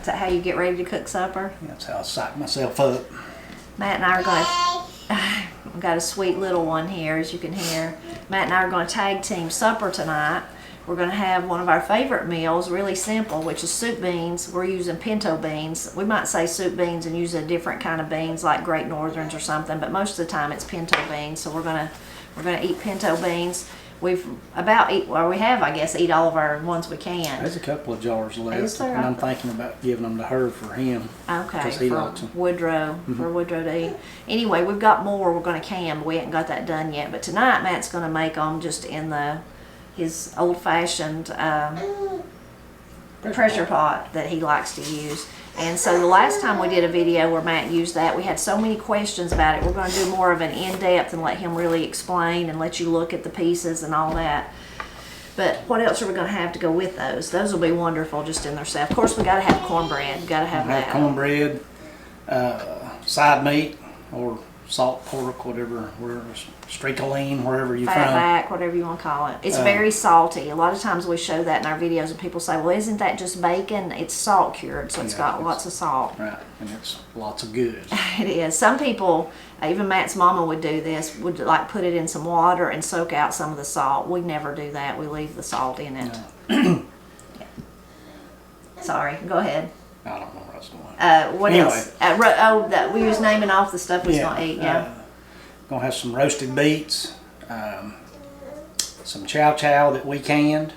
Is that how you get ready to cook supper? That's how I psych myself up. Matt and I are going to... We've got a sweet little one here, as you can hear. Matt and I are going to tag team supper tonight. We're going to have one of our favorite meals, really simple, which is soup beans. We're using pinto beans. We might say soup beans and use a different kind of beans like Great Northerns or something, but most of the time it's pinto beans. So we're gonna eat pinto beans. We have, I guess, eat all of our ones we can. There's a couple of jars left, Is there? and I'm thinking about giving them to her for him. Okay, because he likes them. Woodrow, for Woodrow to eat. Anyway, we've got more we're going to can, but we haven't got that done yet. But tonight, Matt's going to make them just in his old-fashioned pressure pot that he likes to use. And so the last time we did a video where Matt used that, we had so many questions about it. We're going to do more of an in-depth and let him really explain and let you look at the pieces and all that. But what else are we going to have to go with those? Those will be wonderful just in themselves. Of course, we got to have cornbread. We got to have that. Cornbread, side meat, or salt pork, whatever, streakoline, wherever you're from. Fatback, whatever you want to call it. It's very salty. A lot of times we show that in our videos and people say, well, isn't that just bacon? It's salt cured, so it's got lots of salt. Right, and it's lots of good. It is. Some people, even Matt's mama would do this, would like put it in some water and soak out some of the salt. We never do that. We leave the salt in it. Yeah. Sorry, go ahead. I don't know what I was doing. What else? We was naming off the stuff we was going to eat, Gonna have some roasted beets, some chow chow that we canned,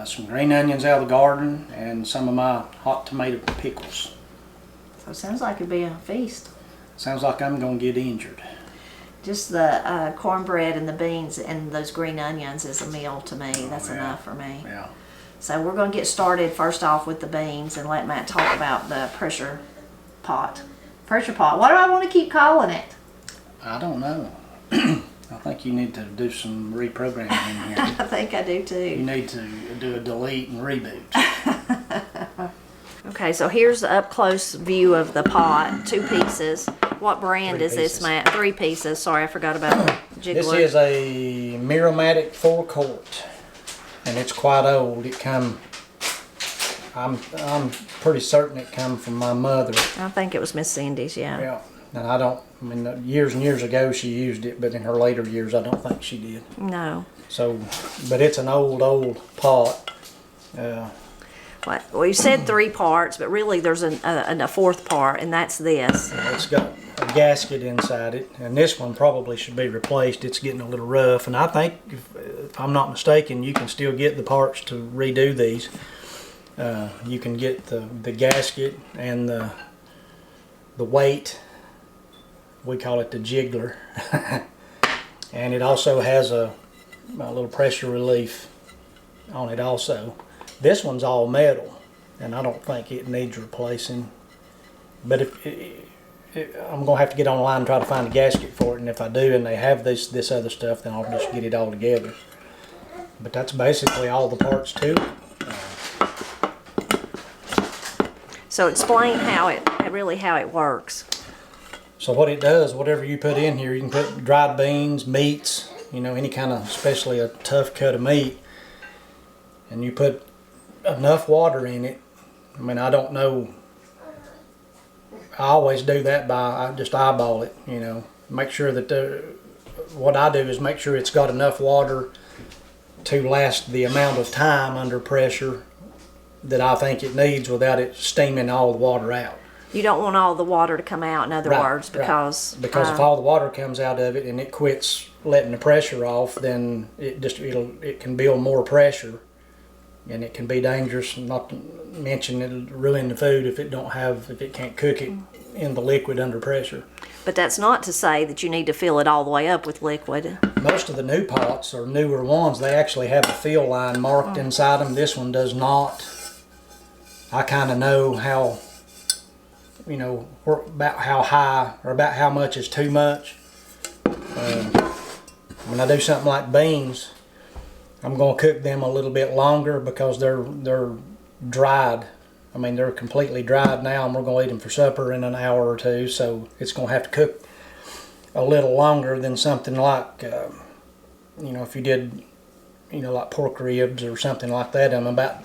some green onions out of the garden, and some of my hot tomato pickles. So it sounds like it'd be a feast. Sounds like I'm gonna get injured. Just the cornbread and the beans and those green onions is a meal to me. That's enough for me. Yeah. So we're going to get started first off with the beans and let Matt talk about the pressure pot. Pressure pot. What do I want to keep calling it? I don't know. I think you need to do some reprogramming in here. I think I do too. You need to do a delete and reboot. Okay, so here's the up close view of the pot. 2 pieces. What brand is this, Matt? 3 pieces. Sorry, I forgot about the jiggler. This is a Miromatic 4-quart, and it's quite old. It I'm pretty certain it come from my mother. I think it was Miss Cindy's, Yeah, and years and years ago she used it, but in her later years I don't think she did. No. So, but it's an old pot. Well, you said 3 parts, but really there's a 4th part, and that's this. It's got a gasket inside it, and this one probably should be replaced. It's getting a little rough, and I think, if I'm not mistaken, you can still get the parts to redo these. You can get the gasket and the weight. We call it the jiggler. And it also has a little pressure relief on it also. This one's all metal, and I don't think it needs replacing. But I'm going to have to get online and try to find a gasket for it, and if I do and they have this other stuff, then I'll just get it all together. But that's basically all the parts to it. So explain how it works. So what it does, whatever you put in here, you can put dried beans, meats, any kind of, especially a tough cut of meat, and you put enough water in it. I mean, I don't know. I always do that I just eyeball it, Make sure that what I do is make sure it's got enough water to last the amount of time under pressure that I think it needs without it steaming all the water out. You don't want all the water to come out, in other words, because if all the water comes out of it and it quits letting the pressure off, then it can build more pressure, and it can be dangerous. Not to mention it'll ruin the food if it can't cook it in the liquid under pressure. But that's not to say that you need to fill it all the way up with liquid. Most of the new pots or newer ones, they actually have a fill line marked inside them. This one does not. I kind of know how, about how high or about how much is too much. When I do something like beans, I'm going to cook them a little bit longer because they're dried. I mean, they're completely dried now, and we're going to eat them for supper in an hour or 2, so it's going to have to cook a little longer than something like, if you did, like pork ribs or something like that. I'm about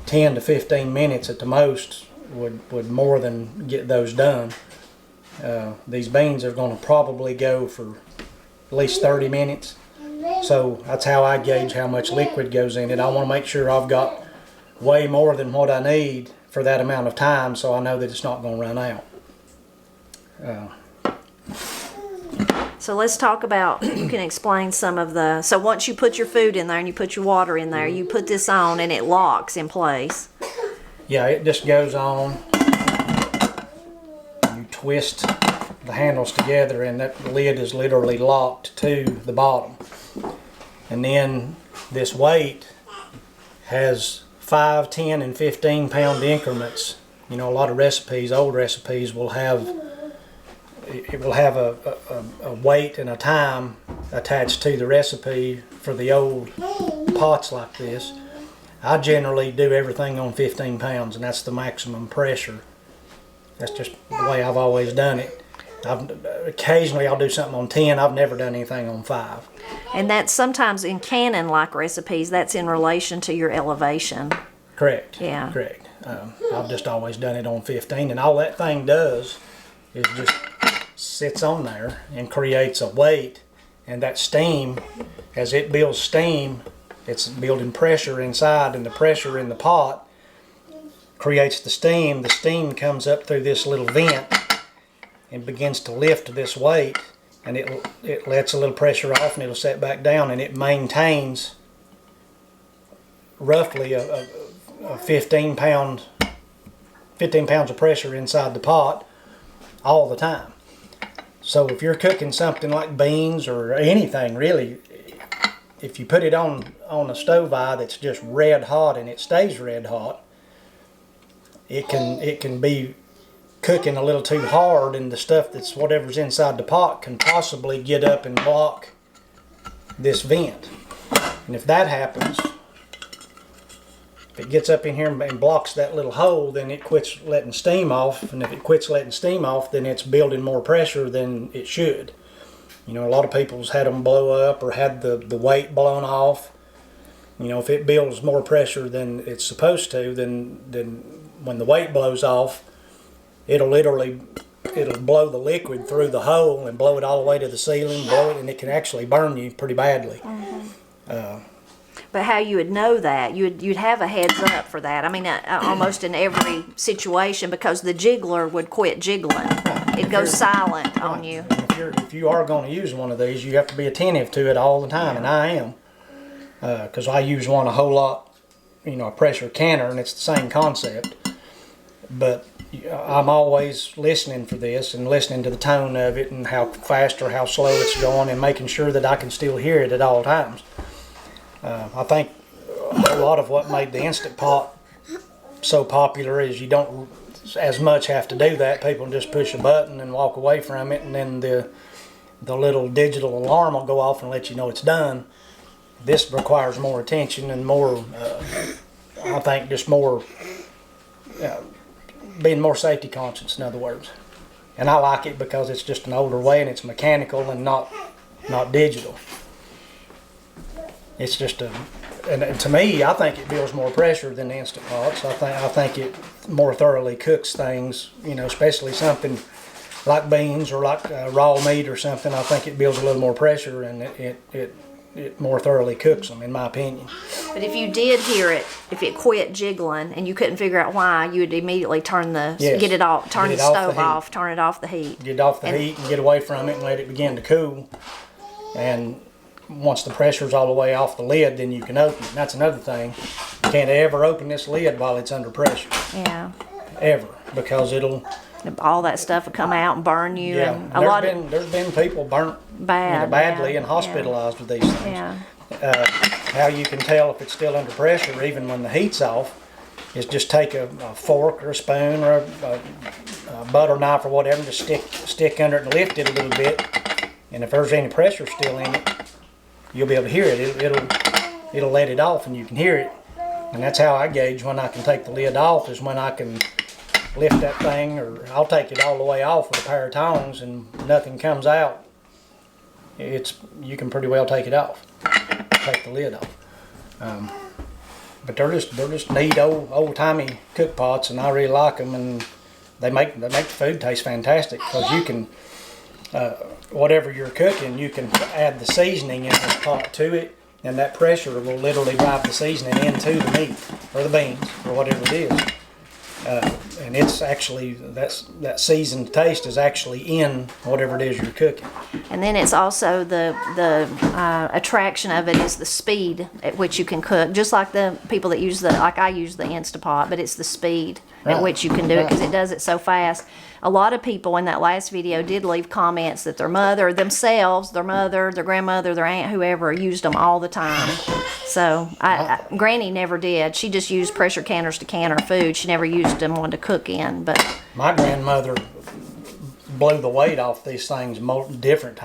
10 to 15 minutes at the most would more than get those done. These beans are going to probably go for at least 30 minutes. So that's how I gauge how much liquid goes in it. I want to make sure I've got way more than what I need for that amount of time, so I know that it's not going to run out. So let's talk about, you can explain some of the, so once you put your food in there and you put your water in there, you put this on and it locks in place. Yeah, it just goes on. You twist the handles together and that lid is literally locked to the bottom. And then this weight has 5, 10, and 15 pound increments. You know, a lot of recipes, old recipes, will have a weight and a time attached to the recipe for the old pots like this. I generally do everything on 15 pounds, and that's the maximum pressure. That's just the way I've always done it. Occasionally I'll do something on 10. I've never done anything on 5. And that's sometimes in cannon-like recipes, that's in relation to your elevation. Correct. Yeah. Correct. I've just always done it on 15, and all that thing does is just sits on there and creates a weight, and that steam, as it builds steam, it's building pressure inside, and the pressure in the pot creates the steam. The steam comes up through this little vent and begins to lift this weight, and it lets a little pressure off and it'll set back down, and it maintains roughly a 15 pounds of pressure inside the pot all the time. So if you're cooking something like beans or anything really, if you put it on a stove eye that's just red hot and it stays red hot, it can be cooking a little too hard, and the stuff that's whatever's inside the pot can possibly get up and block this vent. And if that happens, if it gets up in here and blocks that little hole, then it quits letting steam off, and if it quits letting steam off, then it's building more pressure than it should. You know, a lot of people's had them blow up or had the weight blown off. You know, if it builds more pressure than it's supposed to, then when the weight blows off, it'll blow the liquid through the hole and blow it all the way to the ceiling, blow it, and it can actually burn you pretty badly. Mm-hmm. But how you would know that, you'd have a heads up for that. I mean, almost in every situation, because the jiggler would quit jiggling. It goes silent on you. If you are going to use one of these, you have to be attentive to it all the time, and I am, because I use one a whole lot, you know, a pressure canner, and it's the same concept. But I'm always listening for this and listening to the tone of it and how fast or how slow it's going, and making sure that I can still hear it at all times. I think a lot of what made the Instant Pot so popular is you don't as much have to do that. People just push a button and walk away from it, and then the little digital alarm will go off and let you know it's done. This requires more attention and more, I think, just more, being more safety conscious, in other words. And I like it because it's just an older way and it's mechanical and not digital. It's just and to me, I think it builds more pressure than the Instant Pots. I think it more thoroughly cooks things, you know, especially something like beans or like raw meat or something. I think it builds a little more pressure, and it more thoroughly cooks them, in my opinion. But if you did hear it, if it quit jiggling and you couldn't figure out why, you would immediately turn the stove off, turn it off the heat. Get off the heat and get away from it and let it begin to cool. And once the pressure's all the way off the lid, then you can open it. And that's another thing. You can't ever open this lid while it's under pressure. Yeah. Ever, because it'll... all that stuff will come out and burn you. Yeah, And there's been people burnt badly and hospitalized with these things. Yeah. How you can tell if it's still under pressure, even when the heat's off, is just take a fork or a spoon or a butter knife or whatever, and just stick under it and lift it a little bit. And if there's any pressure still in it, you'll be able to hear it. It'll let it off and you can hear it. And that's how I gauge when I can take the lid off, is when I can lift that thing, or I'll take it all the way off with a pair of tongs and nothing comes out. You can pretty well take it off, take the lid off. But they're just neat old timey cook pots, and I really like them. And they make the food taste fantastic because you can whatever you're cooking, you can add the seasoning in this pot to it, and that pressure will literally drive the seasoning into the meat or the beans or whatever it is. And it's actually, that seasoned taste is actually in whatever it is you're cooking. And then it's also the attraction of it is the speed at which you can cook. Just like the people that use like I use the Instapot, but it's the speed at which you can do it because it does it so fast. A lot of people in that last video did leave comments that their mother, themselves, their mother, their grandmother, their aunt, whoever, used them all the time. So Granny never did. She just used pressure canners to can her food. She never used them one to cook in. But my grandmother blew the weight off these things multiple different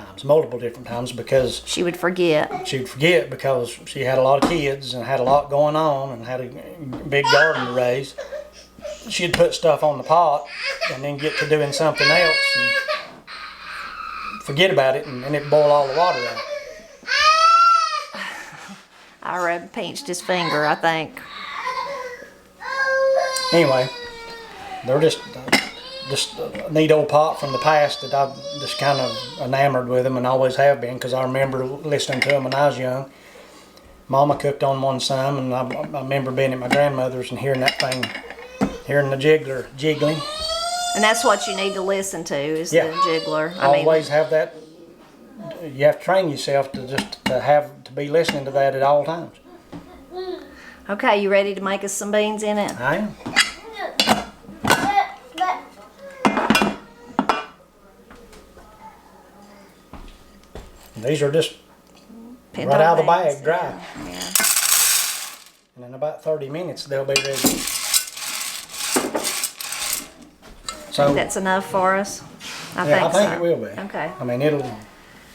times because she would forget. She'd forget because she had a lot of kids and had a lot going on and had a big garden to raise. She'd put stuff on the pot and then get to doing something else and forget about it, and it'd boil all the water out. I pinched his finger, I think. Anyway, they're just a neat old pot from the past that I've just kind of enamored with them and always have been because I remember listening to them when I was young. Mama cooked on one some, and I remember being at my grandmother's and hearing that thing, hearing the jiggler jiggling. And that's what you need to listen to is the jiggler. Always have that. You have to train yourself to be listening to that at all times. Okay, you ready to make us some beans in it? I am. These are just Pinto right out of the beans. bag, dry. Yeah. And in about 30 minutes, they'll be ready. So That's enough for us? I I think so. it will be. Okay. I mean,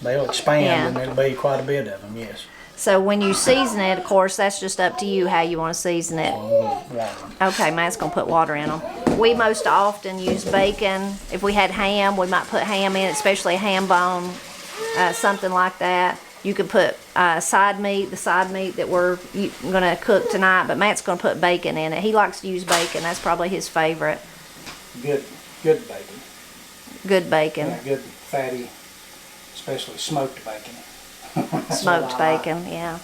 they'll expand Yeah. and it'll be quite a bit of them, yes. So when you season it, of course, that's just up to you how you want to season it. Water. Okay, Matt's going to put water in them. We most often use bacon. If we had ham, we might put ham in, especially a ham bone, something like that. You could put the side meat that we're going to cook tonight, but Matt's going to put bacon in it. He likes to use bacon. That's probably his favorite. Good bacon. Good bacon. Yeah, good fatty, especially smoked bacon. Smoked bacon, yeah.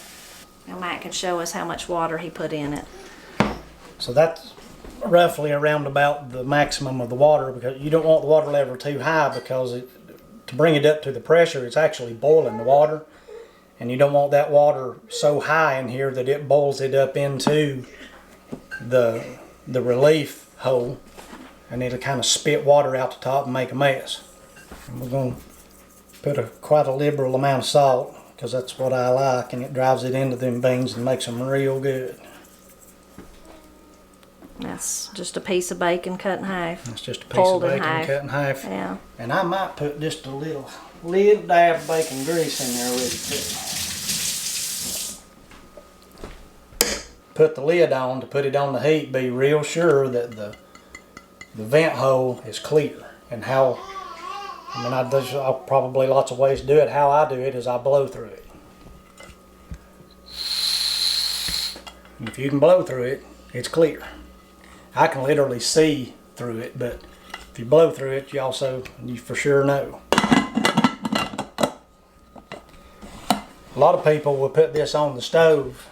Now Matt can show us how much water he put in it. So that's roughly around about the maximum of the water because you don't want the water level too high because to bring it up to the pressure, it's actually boiling the water. And you don't want that water so high in here that it boils it up into the relief hole, and it'll kind of spit water out the top and make a mess. And we're going to put quite a liberal amount of salt because that's what I like, and it drives it into them beans and makes them real good. That's just a piece of bacon cut in half. It's just a piece Pulled of in bacon half. cut in half. Yeah. And I might put just a little dab of bacon grease in there with it too. Put the lid on to put it on the heat. Be real sure that the vent hole is clear. And there's probably lots of ways to do it. How I do it is I blow through it. And if you can blow through it, it's clear. I can literally see through it, but if you blow through it, you for sure know. A lot of people will put this on the stove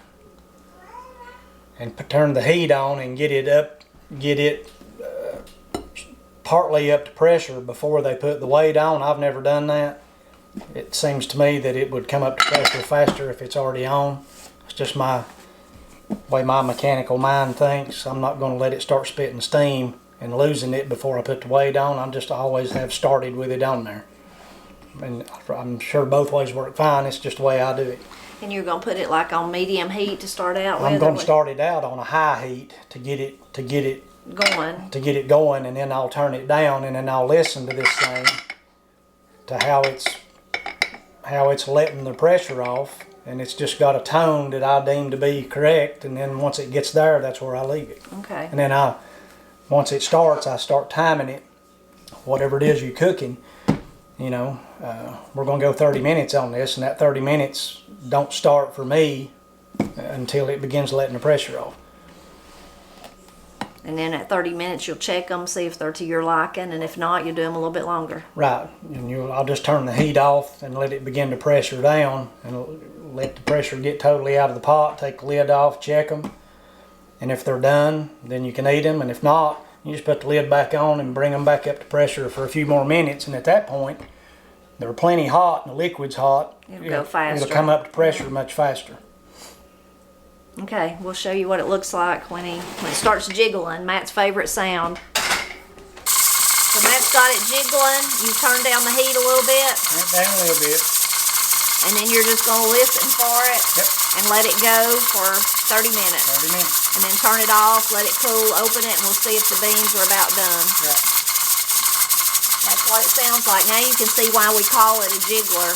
and turn the heat on and get it partly up to pressure before they put the weight on. I've never done that. It seems to me that it would come up to pressure faster if it's already on. It's just my way my mechanical mind thinks. I'm not going to let it start spitting steam and losing it before I put the weight on. I just always have started with it on there. And I'm sure both ways work fine. It's just the way I do it. And you're going to put it like on medium heat to start out with? I'm going to start it out on a high heat to get it going, and then I'll turn it down, and then I'll listen to this thing to how it's letting the pressure off, and it's just got a tone that I deem to be correct, and then once it gets there, that's where I leave it. Okay. And then once it starts, I start timing it, whatever it is you're cooking. We're going to go 30 minutes on this, and that 30 minutes don't start for me until it begins letting the pressure off. And then at 30 minutes, you'll check them, see if they're to your liking, and if not, you do them a little bit longer. Right, and I'll just turn the heat off and let it begin to pressure down, and let the pressure get totally out of the pot. Take the lid off, check them, and if they're done, then you can eat them. And if not, you just put the lid back on and bring them back up to pressure for a few more minutes. And at that point, they're plenty hot, and the liquid's hot. It'll go faster. It'll come up to pressure much faster. Okay, we'll show you what it looks like when it starts jiggling. Matt's favorite sound. So Matt's got it jiggling. You turn down the heat a little bit. Turn it down a little bit. And then you're just going to listen for it. Yep. And let it go for 30 minutes. 30 minutes. And then turn it off, let it cool, open it, and we'll see if the beans are about done. Right. That's what it sounds like. Now you can see why we call it a jiggler.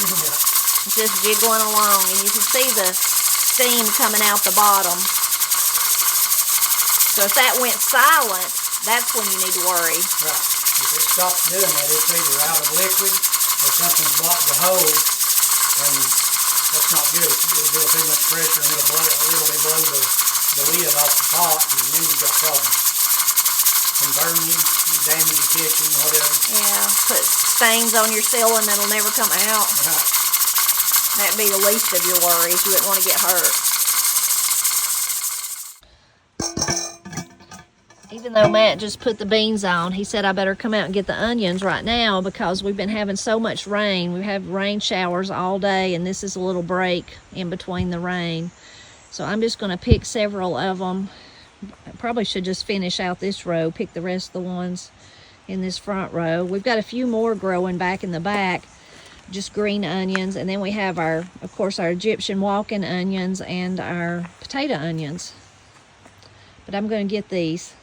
It's just jiggling along, and you can see the steam coming out the bottom. So if that went silent, that's when you need to worry. Right. If it stops doing that, it's either out of liquid or something's blocked the hole, and that's not good. It'll build too much pressure and it'll literally blow the lid off the pot, and then you've got problems. Can burn you, damage your kitchen, whatever. Yeah, put stains on your ceiling that'll never come out. Right. That'd be the least of your worries. You wouldn't want to get hurt. Even though Matt just put the beans on, he said I better come out and get the onions right now because we've been having so much rain. We have rain showers all day, and this is a little break in between the rain. So I'm just going to pick several of them. I probably should just finish out this row, pick the rest of the ones in this front row. We've got a few more growing back in the back, just green onions, and then we have of course, our Egyptian walking onions and our potato onions. But I'm going to get these.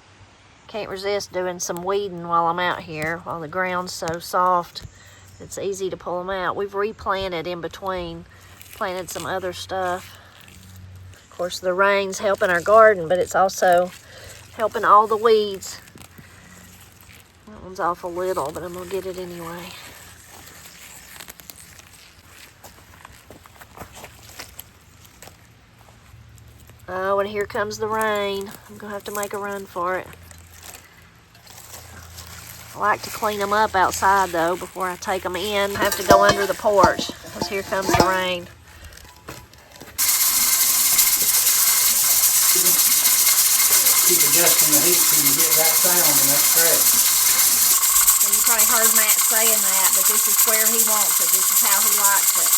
Can't resist doing some weeding while I'm out here, while the ground's so soft. It's easy to pull them out. We've replanted in between, planted some other stuff. Of course, the rain's helping our garden, but it's also helping all the weeds. That one's awful little, but I'm going to get it anyway. Oh, and here comes the rain. I'm going to have to make a run for it. I like to clean them up outside, though, before I take them in. I have to go under the porch, because here comes the rain. Keep adjusting the heat till you get that sound, and that's correct. So you probably heard Matt saying that, but this is where he wants it. This is how he likes it.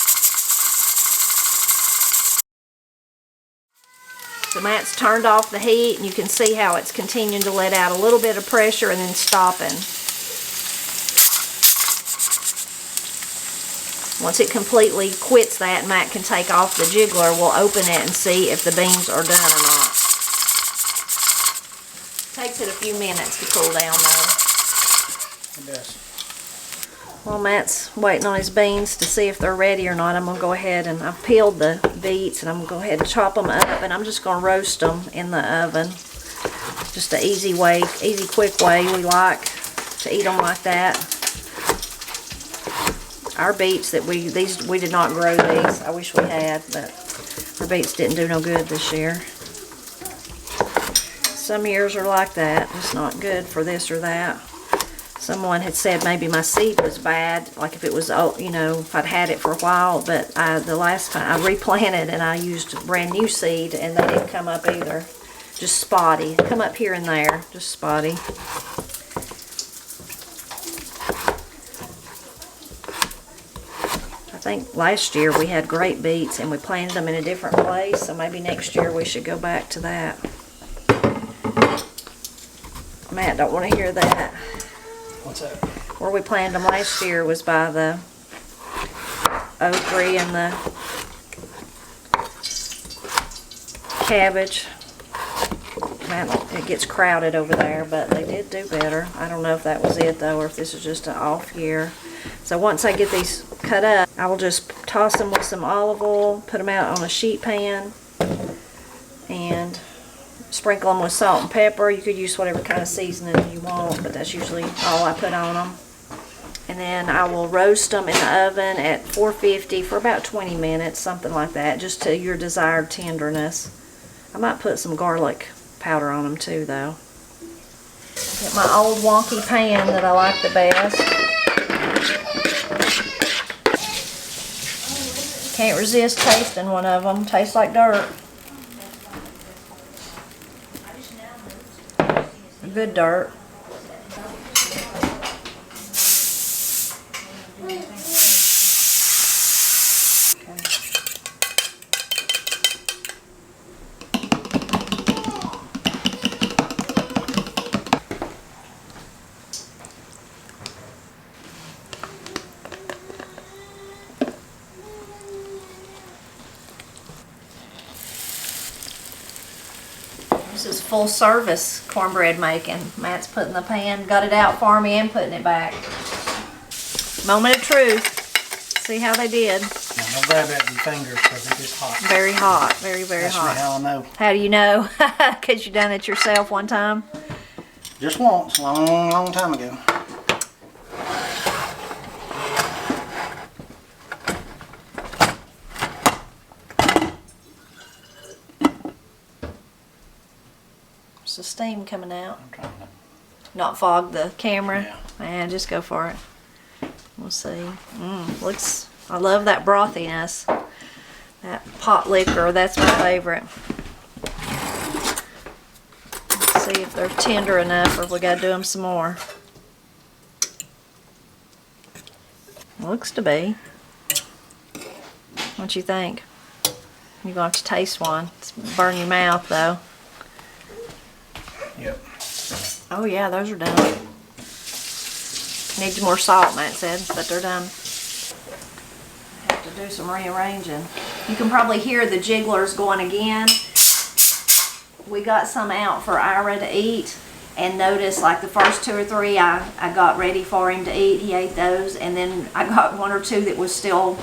So Matt's turned off the heat, and you can see how it's continuing to let out a little bit of pressure and then stopping. Once it completely quits that, Matt can take off the jiggler. We'll open it and see if the beans are done or not. Takes it a few minutes to cool down, though. It does. While Matt's waiting on his beans to see if they're ready or not, I'm going to go ahead and I've peeled the beets, and I'm going to go ahead and chop them up, and I'm just going to roast them in the oven. Just an easy way, easy, quick way. We like to eat them like that. Our beets that we did not grow these. I wish we had, but our beets didn't do no good this year. Some years are like that. It's not good for this or that. Someone had said maybe my seed was bad, like if it was, you know, if I'd had it for a while, but the last time I replanted and I used brand new seed, and they didn't come up either. Just spotty. Come up here and there, just spotty. I think last year we had great beets and we planted them in a different place, so maybe next year we should go back to that. Matt don't want to hear that. What's that? Where we planted them last year was by the okra and the cabbage. Man, it gets crowded over there, but they did do better. I don't know if that was it though, or if this is just an off year. So once I get these cut up, I will just toss them with some olive oil, put them out on a sheet pan, and sprinkle them with salt and pepper. You could use whatever kind of seasoning you want, but that's usually all I put on them. And then I will roast them in the oven at 450 for about 20 minutes, something like that, just to your desired tenderness. I might put some garlic powder on them too, though. Get my old wonky pan that I like the best. Can't resist tasting one of them. Tastes like dirt. Good dirt. This is full service cornbread making. Matt's putting the pan, got it out for me and putting it back. Moment of truth. See how they did. Now, don't grab that with your fingers because it gets hot. Very hot, very, very That's hot. how I know. How do you know? Because you done it yourself one time? Just once, long, long time ago. There's the steam coming out. I'm trying to. Not fog the camera. Yeah. Man, just go for it. We'll see. Looks, I love that brothiness. That pot liquor, that's my favorite. Let's see if they're tender enough or if we gotta do them some more. Looks to be. What you think? You're gonna have to taste one. It's burn your mouth though. Yep. Oh yeah, those are done. Needs more salt, Matt said, but they're done. Have to do some rearranging. You can probably hear the jigglers going again. We got some out for Ira to eat, and notice like the first 2 or 3 I got ready for him to eat. He ate those, and then I got 1 or 2 that was still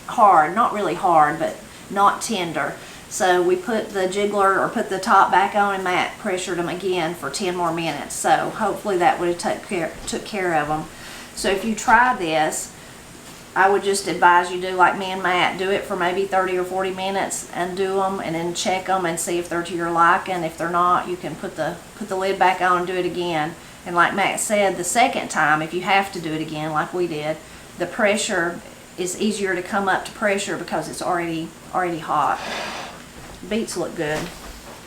hard. Not really hard, but not tender. So we put the jiggler, or put the top back on, and Matt pressured them again for 10 more minutes. So hopefully that would have took care of them. So if you try this, I would just advise you do like me and Matt. Do it for maybe 30 or 40 minutes and do them, and then check them and see if they're to your liking. If they're not, you can put the lid back on and do it again. And like Matt said, the second time, if you have to do it again like we did, the pressure is easier to come up to pressure because it's already hot. Beets look good.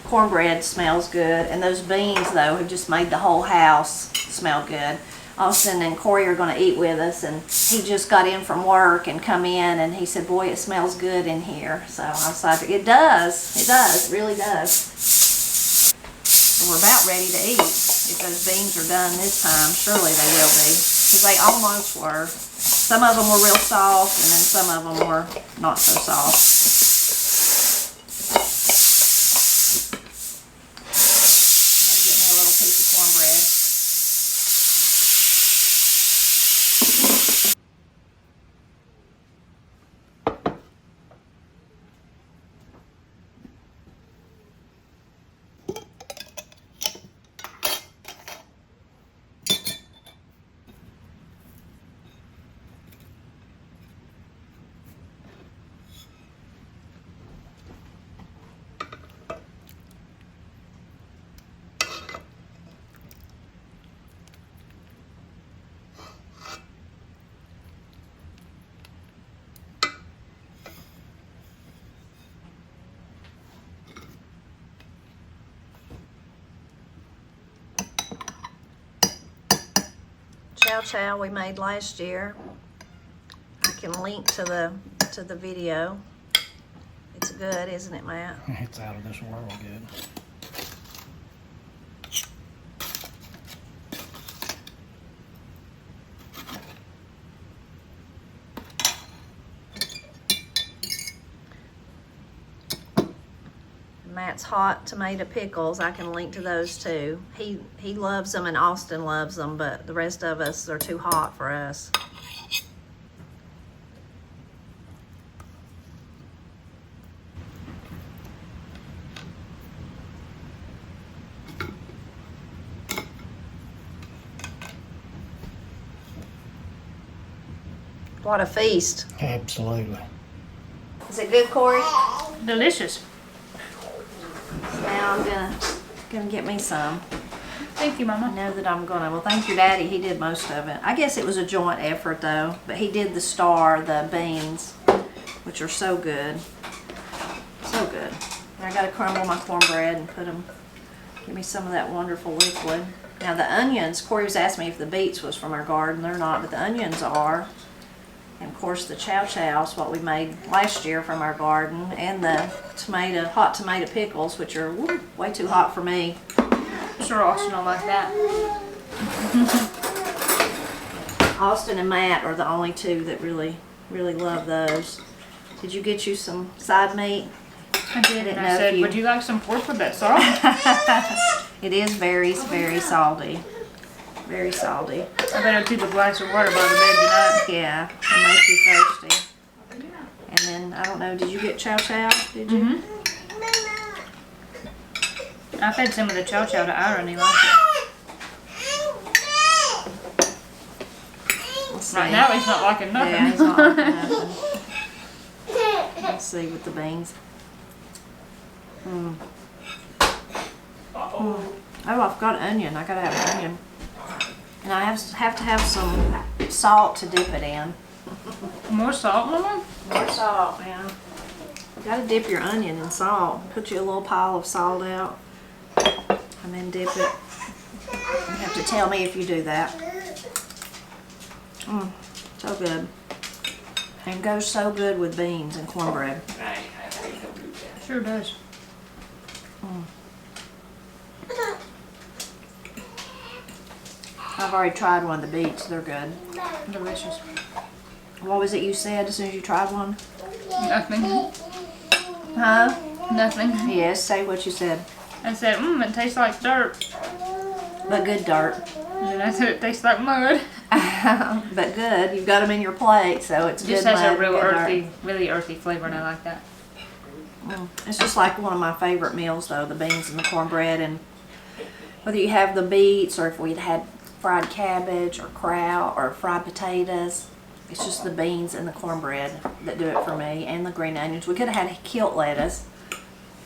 Cornbread smells good. And those beans, though, have just made the whole house smell good. Austin and Corey are going to eat with us, and he just got in from work and come in, and he said, boy, it smells good in here. So I was like, it does. It does. It really does. So we're about ready to eat. If those beans are done this time, surely they will be. Because they almost were. Some of them were real soft, and then some of them were not so soft. Chow chow we made last year. I can link to the video. It's good, isn't it, Matt? It's out of this world good. Matt's hot tomato pickles, I can link to those too. He loves them and Austin loves them, but the rest of us, they're too hot for us. What a feast. Absolutely. Is it good, Corey? Delicious. Now I'm gonna get me some. Thank you, I Mama. know that I'm gonna, well, thank your daddy, he did most of it. I guess it was a joint effort though, but he did the beans, which are so good. So good. And I gotta crumble my cornbread and put them, give me some of that wonderful liquid. Now the onions, Corey was asking me if the beets was from our garden. They're not, but the onions are. And of course the chow chow's what we made last year from our garden, and the hot tomato pickles, which are way too hot for me. Sure, Austin will like that. Austin and Matt are the only two that really love those. Did you get you some side meat? I did, didn't and know I said, if you- would you like some pork with that sauce? It is very salty. Very salty. I better keep a glass of water by the bed tonight. Yeah, it makes you thirsty. And then, I don't know, did you get chow chow? Did you? Mm-hmm. I fed some of the chow chow to Ira and he liked it. Let's see. Right now he's not liking nothing. Yeah, he's not liking nothing. Let's see with the beans. Oh, I forgot onion. I gotta have an onion. And I have to have some salt to dip it in. More salt, Mama? More salt, yeah. You gotta dip your onion in salt. Put you a little pile of salt out, and then dip it. You have to tell me if you do that. So good. And goes so good with beans and cornbread. Sure does. I've already tried one of the beets. They're good. Delicious. What was it you said as soon as you tried one? Nothing. Huh? Nothing. Yes, say what you said. I said, it tastes like dirt. But good dirt. And then I said, it tastes like mud. But good. You've got them in your plate, so it's It good just has mud, a real good dirt. earthy, really earthy flavor, and I like that. It's just like one of my favorite meals though, the beans and the cornbread, and whether you have the beets or if we'd had fried cabbage or kraut or fried potatoes, it's just the beans and the cornbread that do it for me, and the green onions. We could have had kilt lettuce.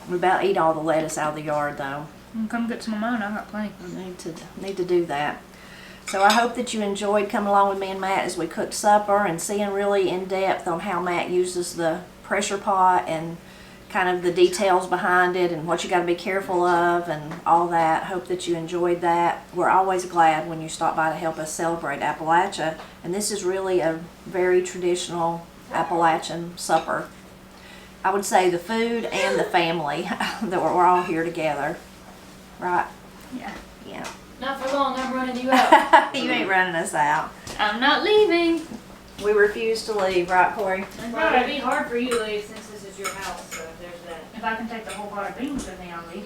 We about eat all the lettuce out of the yard though. Come get some of mine, I got plenty. We need to do that. So I hope that you enjoyed coming along with me and Matt as we cooked supper and seeing really in depth on how Matt uses the pressure pot and kind of the details behind it and what you got to be careful of and all that. Hope that you enjoyed that. We're always glad when you stop by to help us celebrate Appalachia, and this is really a very traditional Appalachian supper. I would say the food and the family, that we're all here together, right? Yeah. Yeah. Not for long, I'm running you out. You ain't running us out. I'm not leaving. We refuse to leave, right, Corey? Well, it'd be hard for you to leave since this is your house, so there's that. If I can take the whole pot of beans with me, I'll leave.